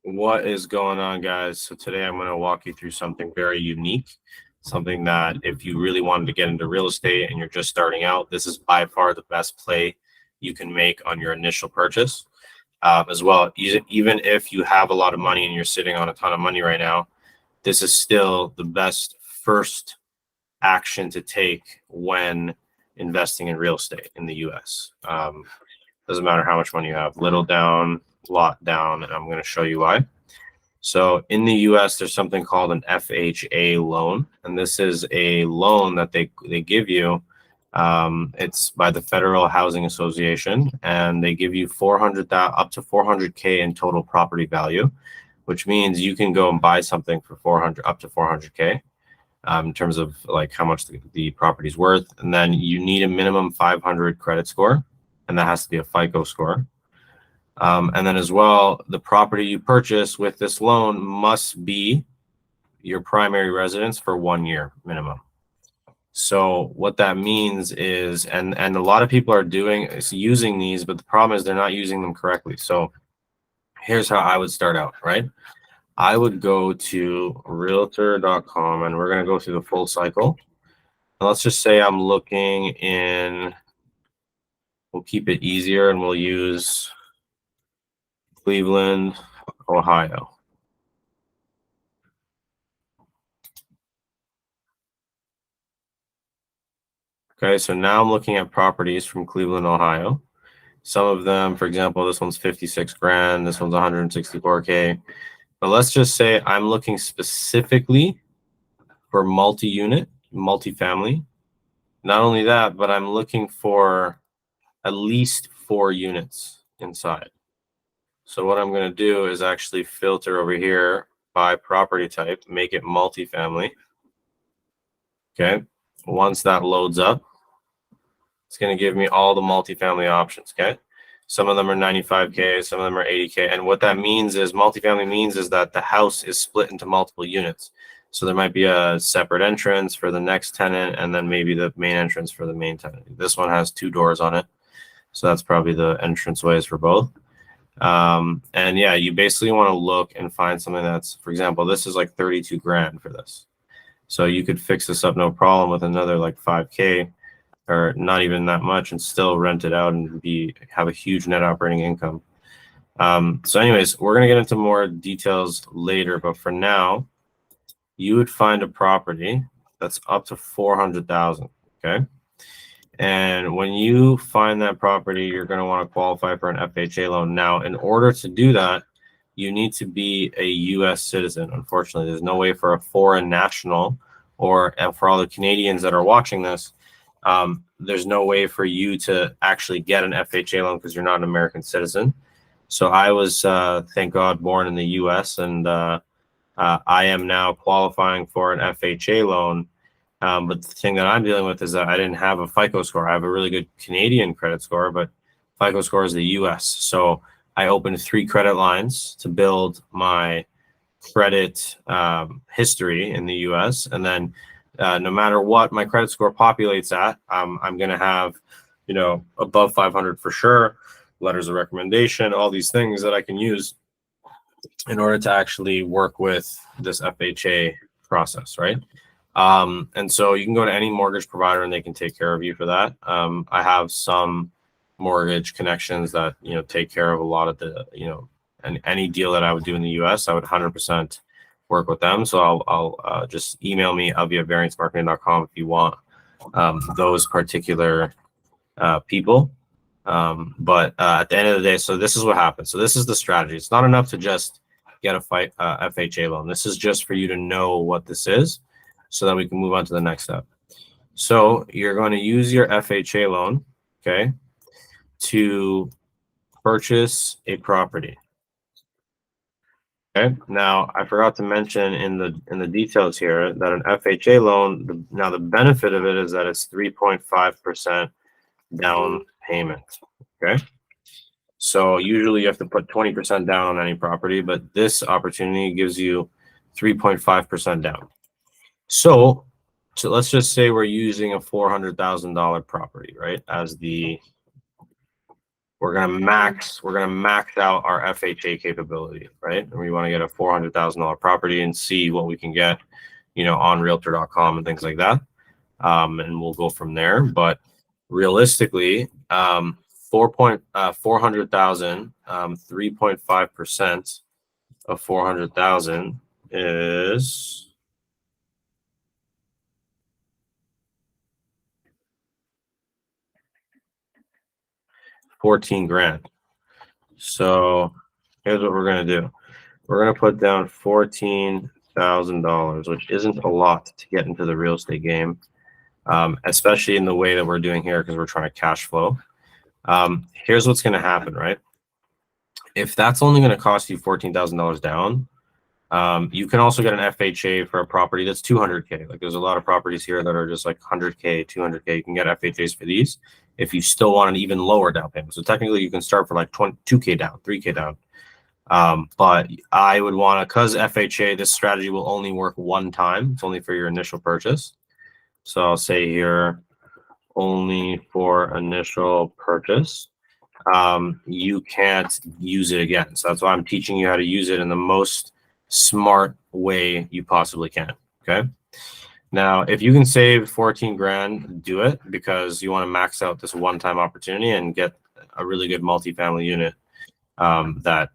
What is going on, guys? So today I'm going to walk you through something very unique, something that if you really wanted to get into real estate and you're just starting out, this is by far the best play you can make on your initial purchase. As well, even if you have a lot of money and you're sitting on a ton of money right now, this is still the best first action to take when investing in real estate in the US. Doesn't matter how much money you have, little down, lot down, and I'm going to show you why. So in the US, there's something called an FHA loan, and this is a loan that they give you. It's by the Federal Housing Association, and they give you up to 400K in total property value, which means you can go and buy something for up to 400K. In terms of like how much the property's worth, and then you need a minimum 500 credit score, and that has to be a FICO score. And then as well, the property you purchase with this loan must be your primary residence for 1 year minimum. So what that means is, and a lot of people are using these, but the problem is they're not using them correctly. So here's how I would start out, right? I would go to realtor.com and we're going to go through the full cycle. And let's just say I'm looking in, we'll keep it easier and we'll use Cleveland, Ohio. Okay, so now I'm looking at properties from Cleveland, Ohio. Some of them, for example, this one's 56 grand, this one's 164K. But let's just say I'm looking specifically for multi-unit, multi-family. Not only that, but I'm looking for at least 4 units inside. So what I'm going to do is actually filter over here by property type, make it multi-family. Okay. Once that loads up, it's going to give me all the multi-family options. Okay. Some of them are 95K, some of them are 80K. And what that means is multifamily means is that the house is split into multiple units. So there might be a separate entrance for the next tenant and then maybe the main entrance for the main tenant. This one has 2 doors on it. So that's probably the entrance ways for both. And yeah, you basically want to look and find something that's, for example, this is like 32 grand for this. So you could fix this up no problem with another like 5K. Or not even that much, and still rent it out and have a huge net operating income. So anyways, we're gonna get into more details later, but for now, you would find a property that's up to 400,000. Okay, and when you find that property, you're gonna want to qualify for an FHA loan. Now, in order to do that, you need to be a U.S. citizen. Unfortunately, there's no way for a foreign national, and for all the Canadians that are watching this. There's no way for you to actually get an FHA loan because you're not an American citizen. So I was, thank God, born in the US, and I am now qualifying for an FHA loan. But the thing that I'm dealing with is that I didn't have a FICO score. I have a really good Canadian credit score, but FICO score is the US. So I opened 3 credit lines to build my credit history in the US, and then no matter what my credit score populates at, I'm going to have, above 500 for sure, letters of recommendation, all these things that I can use in order to actually work with this FHA process, right? And so you can go to any mortgage provider and they can take care of you for that. I have some mortgage connections that, take care of a lot of the, and any deal that I would do in the US, I would 100% work with them. So I'll just email me via variancemarketing.com if you want those particular people. But at the end of the day, so this is what happens. So this is the strategy. It's not enough to just get a FHA loan. This is just for you to know what this is so that we can move on to the next step. So you're going to use your FHA loan, okay, to purchase a property. Okay. Now, I forgot to mention in the details here that an FHA loan, now the benefit of it is that it's 3.5% down payment. Okay. So usually you have to put 20% down on any property, but this opportunity gives you 3.5% down. So let's just say we're using a $400,000 property, right, as the we're gonna max out our FHA capability, right? And we want to get a $400,000 property and see what we can get, on realtor.com and things like that. And we'll go from there. But realistically, 400,000, 3.5% of 400,000 is 14 grand. So here's what we're gonna do. We're gonna put down $14,000, which isn't a lot to get into the real estate game, especially in the way that we're doing here because we're trying to cash flow. Here's what's gonna happen, right? If that's only gonna cost you $14,000 down, you can also get an FHA for a property that's 200K. Like there's a lot of properties here that are just like 100K, 200K. You can get FHAs for these if you still want an even lower down payment. So technically you can start for like 2K down, 3K down. But I would want to, because FHA, this strategy will only work one time. It's only for your initial purchase. So I'll say here, only for initial purchase. You can't use it again. So that's why I'm teaching you how to use it in the most smart way you possibly can. Okay. Now, if you can save 14 grand, do it, because you want to max out this one-time opportunity and get a really good multifamily unit that,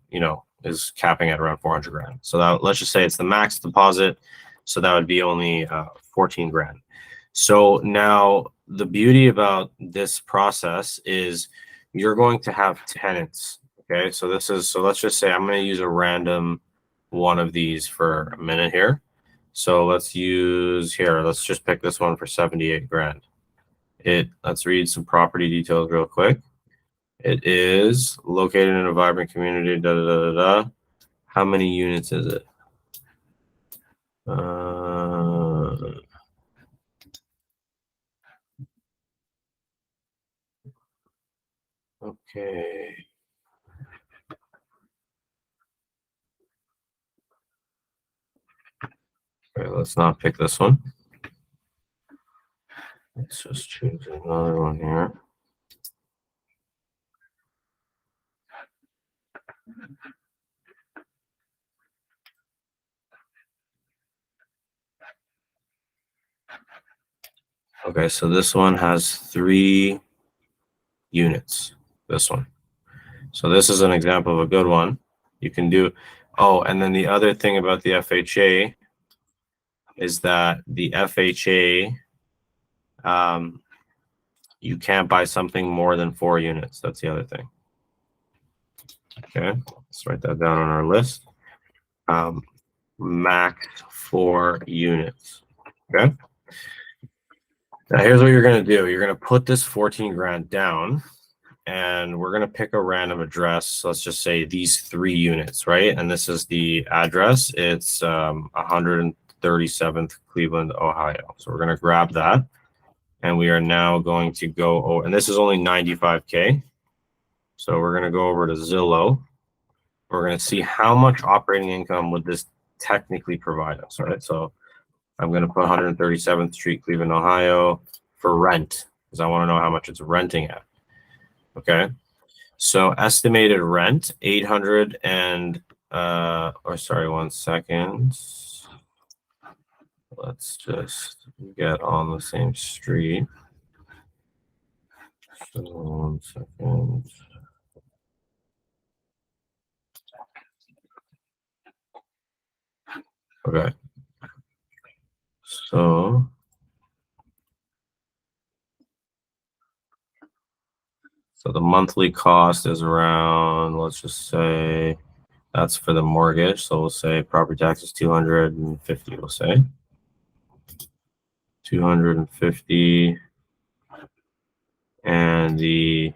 is capping at around 400 grand. So that, let's just say it's the max deposit. So that would be only 14 grand. So now the beauty about this process is you're going to have tenants. Okay. So let's just say I'm going to use a random one of these for a minute here. So let's just pick this one for 78 grand. Let's read some property details real quick. It is located in a vibrant community. How many units is it? Okay. All right, let's not pick this one. Let's just choose another one here. Okay, so this one has 3 units. This one. So this is an example of a good one. You can do. Oh, and then the other thing about the FHA is that the FHA, you can't buy something more than 4 units. That's the other thing. Okay, let's write that down on our list. Max 4 units. Okay. Now here's what you're gonna do. You're gonna put this 14 grand down, and we're gonna pick a random address. Let's just say these 3 units, right? And this is the address. It's 137th Cleveland, Ohio. So we're gonna grab that, and we are now going to go over, and this is only 95K. So we're gonna go over to Zillow. We're gonna see how much operating income would this technically provide us, right? So I'm going to put 137th Street, Cleveland, Ohio for rent, because I want to know how much it's renting at. Okay. So estimated rent, 800 and, one second. Let's just get on the same street. So 1 second. Okay. So the monthly cost is around, let's just say that's for the mortgage. So we'll say property taxes 250, we'll say 250, and the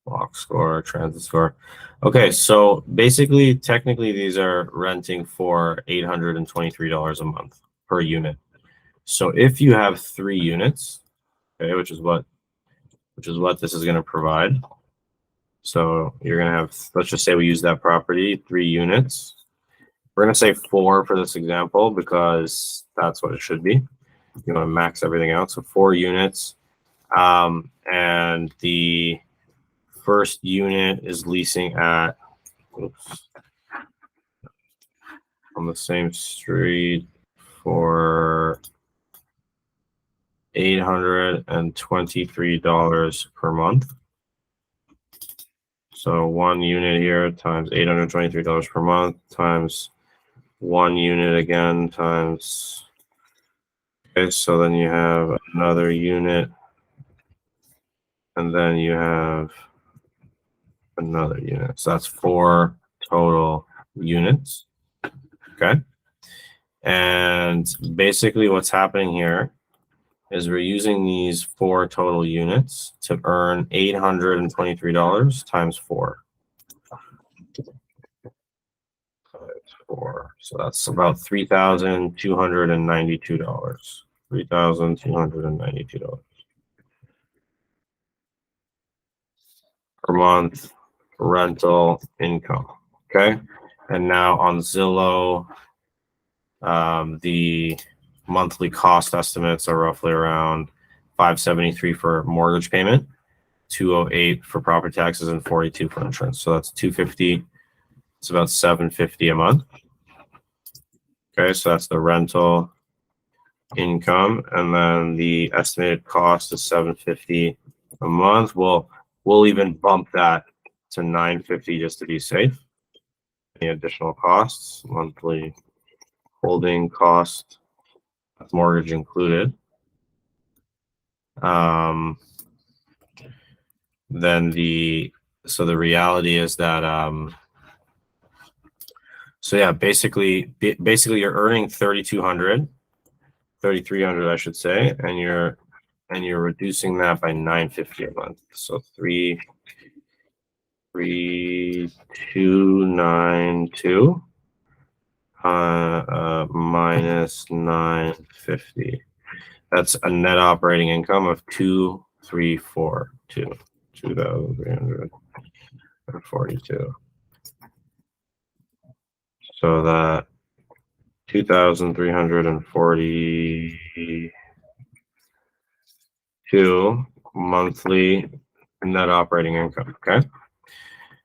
walk score, transit score. Okay, so basically, technically, these are renting for $823 a month per unit. So if you have 3 units, okay, which is what this is going to provide. So you're going to have, let's just say we use that property, 3 units. We're going to say 4 for this example because that's what it should be. You want to max everything out. So 4 units. And the first unit is leasing at, on the same street for $823 per month. So 1 unit here times $823 per month times 1 unit again times. Okay, so then you have another unit, and then you have another unit. So that's 4 total units. Okay. And basically what's happening here is we're using these 4 total units to earn $823 times 4. Times 4. So that's about $3,292. $3,292 per month rental income. Okay. And now on Zillow, the monthly cost estimates are roughly around $573 for mortgage payment, $208 for property taxes, and $42 for insurance. So that's $250. It's about $750 a month. Okay, so that's the rental income, and then the estimated cost is $750 a month. We'll even bump that to $950 just to be safe. Any additional costs, monthly holding cost, mortgage included. Then the reality is that so yeah, basically you're earning 3,200 I should say, and you're reducing that by $950 a month. So 3,292 minus 950. That's a net operating income of 2,342. 2,342. So that 2,342 monthly net operating income. Okay.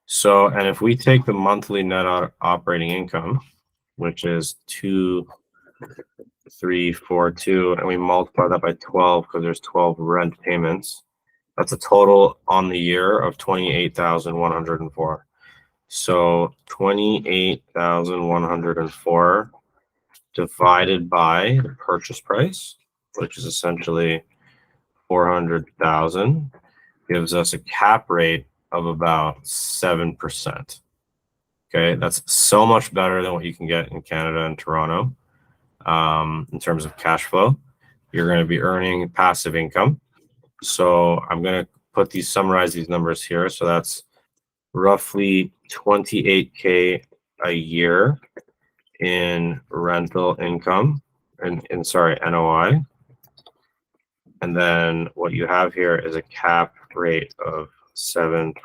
So, and if we take the monthly net operating income, which is 2,342, and we multiply that by 12 because there's 12 rent payments, that's a total on the year of 28,104. So 28,104 divided by the purchase price, which is essentially 400,000, gives us a cap rate of about 7%. Okay, that's so much better than what you can get in Canada and Toronto. In terms of cash flow, you're going to be earning passive income. So I'm going to summarize these numbers here. So that's roughly $28K a year in rental income and NOI. And then what you have here is a cap rate of 7%,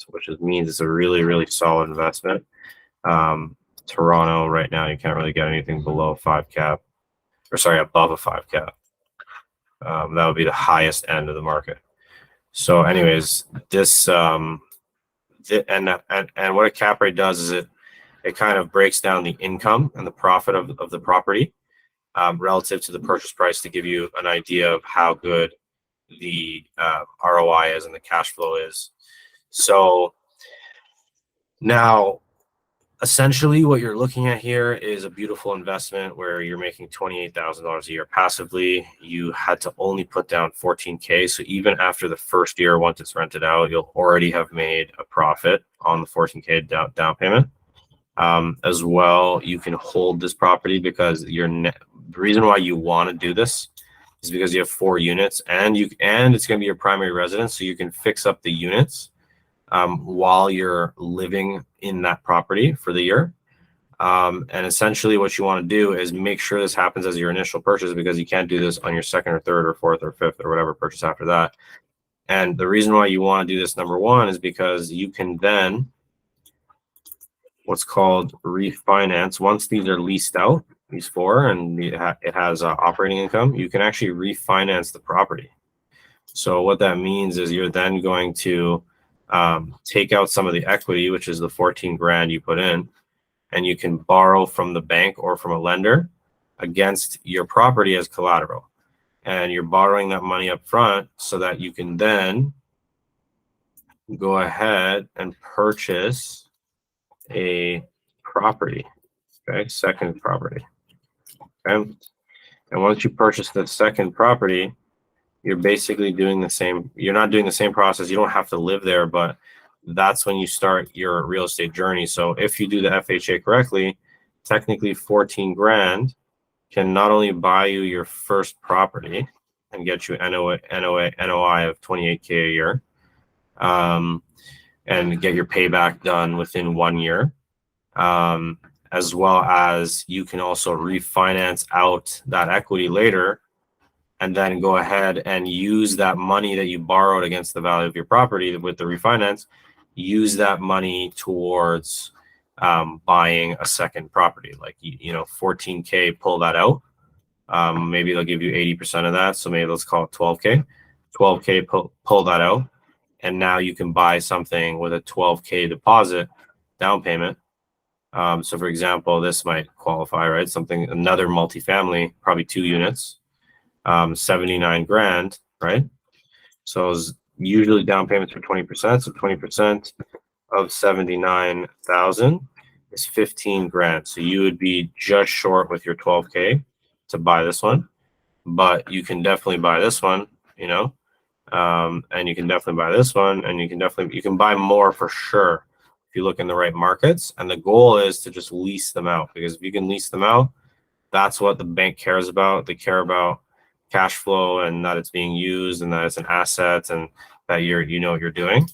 which means it's a really, really solid investment. Toronto right now, you can't really get anything below 5 cap, or sorry, above a 5 cap. That would be the highest end of the market. So anyways, this, and what a cap rate does is it kind of breaks down the income and the profit of the property relative to the purchase price to give you an idea of how good the ROI is and the cash flow is. So now, essentially what you're looking at here is a beautiful investment where you're making $28,000 a year passively. You had to only put down 14K. So even after the first year, once it's rented out, you'll already have made a profit on the 14K down payment. As well, you can hold this property because the reason why you want to do this is because you have 4 units and it's going to be your primary residence. So you can fix up the units while you're living in that property for the year. And essentially what you want to do is make sure this happens as your initial purchase, because you can't do this on your second or third or fourth or fifth or whatever purchase after that. And the reason why you want to do this, number one, is because you can then what's called refinance. Once these are leased out, these four, and it has operating income, you can actually refinance the property. So what that means is you're then going to take out some of the equity, which is the 14 grand you put in, and you can borrow from the bank or from a lender against your property as collateral. And you're borrowing that money up front so that you can then go ahead and purchase a property, okay, second property, okay? And once you purchase the second property, you're basically doing the same. You're not doing the same process. You don't have to live there, but that's when you start your real estate journey. So if you do the FHA correctly, technically 14 grand can not only buy you your first property and get you NOI of 28K a year, and get your payback done within 1 year, as well as you can also refinance out that equity later and then go ahead and use that money that you borrowed against the value of your property with the refinance, use that money towards buying a second property. Like, 14K, pull that out. Maybe they'll give you 80% of that. So maybe let's call it 12K. 12K, pull that out. And now you can buy something with a 12K deposit down payment. So for example, this might qualify, right? Another multifamily, probably 2 units, 79 grand, right? So usually down payments for 20%. So 20% of 79,000 is 15 grand. So you would be just short with your 12K to buy this one, but you can definitely buy this one, and you can definitely buy this one, and you can buy more for sure if you look in the right markets. And the goal is to just lease them out, because if you can lease them out, that's what the bank cares about. They care about cash flow and that it's being used and that it's an asset and that you know what you're doing.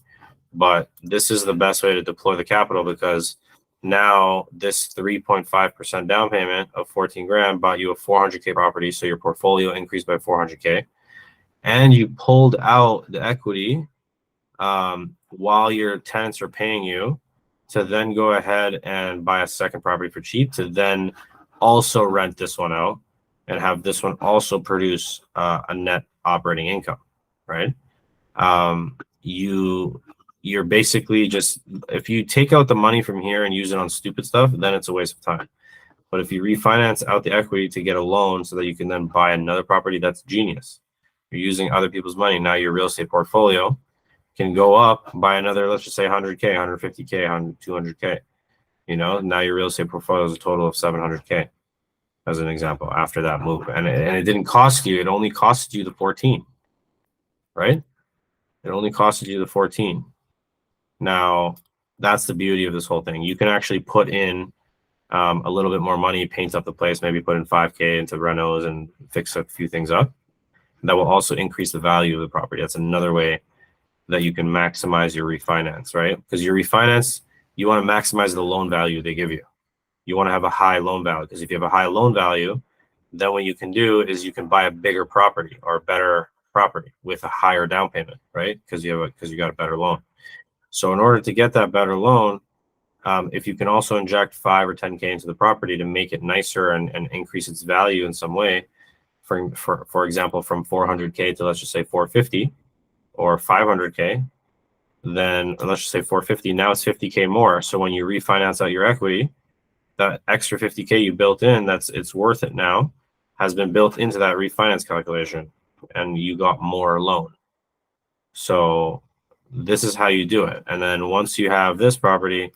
But this is the best way to deploy the capital, because now this 3.5% down payment of 14 grand bought you a 400K property. So your portfolio increased by 400K, and you pulled out the equity while your tenants are paying you to then go ahead and buy a second property for cheap, to then also rent this one out and have this one also produce a net operating income, right? You're basically just, if you take out the money from here and use it on stupid stuff, then it's a waste of time. But if you refinance out the equity to get a loan so that you can then buy another property, that's genius. You're using other people's money. Now your real estate portfolio can go up by another, let's just say 100K, 150K, 200K. Now your real estate portfolio is a total of 700K, as an example, after that move. And it didn't cost you, it only costed you the 14, right? It only costed you the 14. Now, that's the beauty of this whole thing. You can actually put in a little bit more money, paint up the place, maybe put in 5K into renos and fix a few things up. That will also increase the value of the property. That's another way that you can maximize your refinance, right? Because your refinance, you want to maximize the loan value they give you. You want to have a high loan value, because if you have a high loan value, then what you can do is you can buy a bigger property or a better property with a higher down payment, right? Because you got a better loan. So in order to get that better loan, if you can also inject 5 or 10K into the property to make it nicer and increase its value in some way, for example, from 400K to, let's just say 450 or 500K, then let's just say 450, now it's 50K more. So when you refinance out your equity, that extra 50K you built in, it's worth it now, has been built into that refinance calculation, and you got more loan. So this is how you do it. And then once you have this property,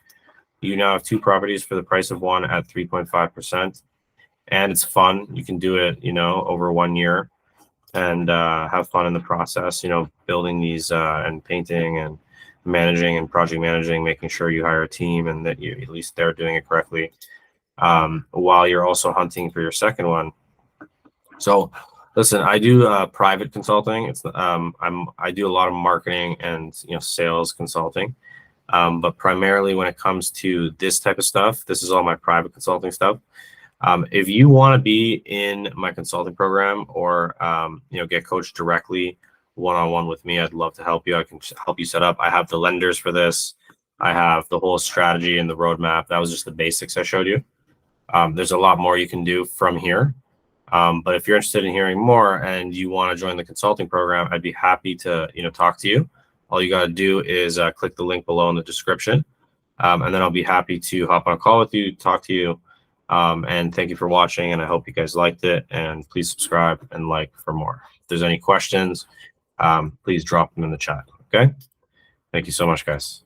you now have 2 properties for the price of one at 3.5%. And it's fun. You can do it, over 1 year and have fun in the process, building these and painting and managing and project managing, making sure you hire a team and that at least they're doing it correctly, while you're also hunting for your second one. So listen, I do private consulting. It's I do a lot of marketing and sales consulting, but primarily when it comes to this type of stuff, this is all my private consulting stuff. If you want to be in my consulting program or get coached directly one-on-one with me, I'd love to help you. I can help you set up. I have the lenders for this. I have the whole strategy and the roadmap. That was just the basics I showed you. There's a lot more you can do from here. But if you're interested in hearing more and you want to join the consulting program, I'd be happy to, talk to you. All you got to do is click the link below in the description. And then I'll be happy to hop on a call with you, talk to you. And thank you for watching. And I hope you guys liked it. And please subscribe and like for more. If there's any questions, please drop them in the chat. Okay. Thank you so much, guys.